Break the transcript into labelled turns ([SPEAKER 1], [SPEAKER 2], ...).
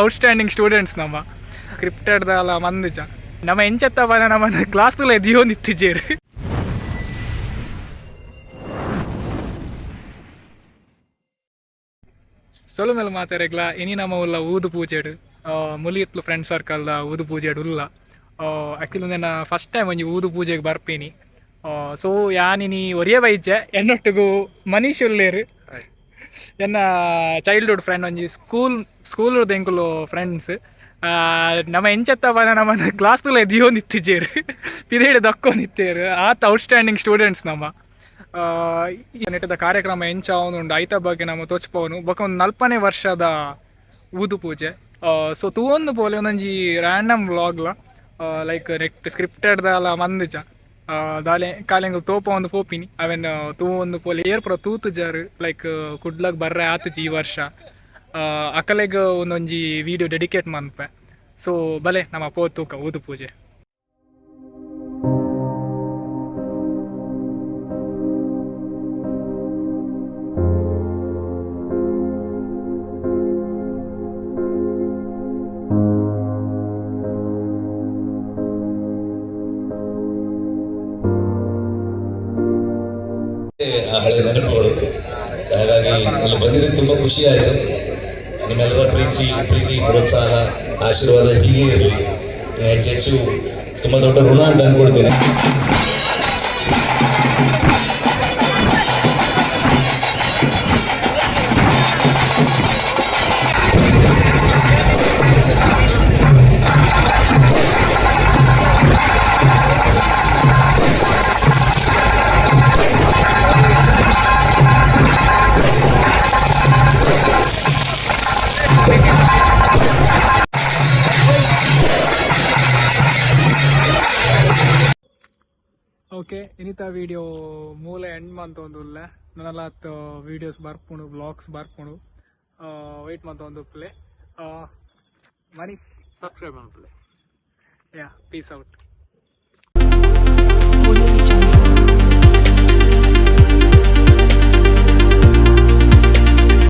[SPEAKER 1] Outstanding students ನಮ್ಮ ಕ್ರಿಪ್ಟೆಡ್ದಲ್ಲ ಮಂದಿಜ ನಮ್ಮ ಎಂಚತ್ತವ ನಮ್ಮ ಕ್ಲಾಸ್ದಲ್ಲ ಎದಿಯೋಂದು ಇತ್ತಿಜೇರು ಸೊಲು ಮೇಲೆ ಮಾತಾರೆಗ್ಲ ಇನಿ ನಮ್ಮ ಉಲ್ಲ ಊದು ಪೂಜೆಡು ಮುಲಿಯತ್ಲು ಫ್ರೆಂಡ್ ಸರ್ಕಲ್ದ ಊದು ಪೂಜೆಡು ಉಲ್ಲ ಆ್ಯಕ್ಚುಲಿ ನಾನು ಫಸ್ಟ್ ಟೈಮ್ ಒಂಜಿ ಊದು ಪೂಜೆಗೆ ಬರ್ಪೇನಿ ಸೊ ಯಾನಿನಿ ಒರಿಯೇ ಬೈಜೆ ಎನ್ನೊಟ್ಟಿಗೂ ಮನೀಶ್ ಉಲ್ಲೇರು ಎನ್ನ ಚೈಲ್ಡ್ಹುಡ್ ಫ್ರೆಂಡ್ ಒಂಜಿ ಸ್ಕೂಲ್ದ ಎಂಕುಲು ಫ್ರೆಂಡ್ಸ್ ನಮ್ಮ ಎಂಚತ್ತವ ನಮ್ಮ ಕ್ಲಾಸ್ದಲ್ಲ ಎದಿಯೋಂದು ಇತ್ತಿಜೇರು ಪಿದೇಡು ದಕ್ಕೊಂಡಿತ್ತೇರು ಆತ ಔಟ್ಸ್ಟ್ಯಾಂಡಿಂಗ್ ಸ್ಟೂಡೆಂಟ್ಸ್ ನಮ್ಮ ಈ ನೆಟ್ಟದ ಕಾರ್ಯಕ್ರಮ ಎಂಚ ಅವನುಂಡು ಐತ ಬಗ್ಗೆ ನಮ್ಮ ತೋಚ್ಪವನು ಬೊಕ ಒಂದು 40ನೇ ವರ್ಷದ ಊದು ಪೂಜೆ ಸೊ ತೂವೊಂದು ಪೋಲೆ ಒಂದೊಂಜಿ ರ್ಯಾಂಡಮ್ ವ್ಲಾಗ್ಲ ಲೈಕ್ ನೆಕ್ಟ್ ಸ್ಕ್ರಿಪ್ಟೆಡ್ದಲ್ಲ ಮಂದಿಜ ದಾಲೆ ಕಾಲೆಂಗ ತೋಪ ಒಂದು ಪೋಪಿನಿ ಅವೆನ್ ತೂವೊಂದು ಪೋಲೆ ಏರ್ಪುರ ತೂತುಜಾರು ಲೈಕ್ ಕುಡ್ಲಗ್ ಬರ್ರೆ ಆತುಜಿ ಈ ವರ್ಷ ಅಕಲೆಗ್ ಒಂದೊಂಜಿ ವಿಡಿಯೋ ಡೆಡಿಕೇಟ್ ಮನ್ಪೆ ಸೊ ಬಲೆ ನಮ್ಮ ಪೋತೂಕ ಊದು ಪೂಜೆ.
[SPEAKER 2] ಹಳೆ ನೆನಪುಗಳು. ಹಾಗಾಗಿ ಇಲ್ಲಿ ಬಂದಿದ್ದು ತುಂಬಾ ಖುಷಿ ಆಯಿತು. ನಿಮ್ಮೆಲ್ಲರ ಪ್ರೀತಿ ಪ್ರೋತ್ಸಾಹ ಆಶೀರ್ವಾದ ಹೀಗೆ ಇರಲಿ. ಹೆಚ್ಚು ತುಂಬಾ ದೊಡ್ಡ ಋಣ ಅಂತ ಅನ್ಕೊಳ್ತೇನೆ.
[SPEAKER 1] ಓಕೆ ಇನಿತ ವಿಡಿಯೋ ಮೂಲೆ ಎಂಡ್ ಮಂತೊಂದುಲ್ಲೆ ನನ್ನಲ್ಲ ವಿಡಿಯೋಸ್ ಬರ್ಪುಂಡು ಬ್ಲಾಗ್ಸ್ ಬರ್ಪುಂಡು ವೆಯ್ಟ್ ಮಂತೊಂದುಪ್ಪಲೆ ಮನೀಶ್ ಸಬ್ಸ್ಕ್ರೈಬ್ ಮನ್ಪುಲೆ ಯಾ ಪೀಸ್ ಔಟ್.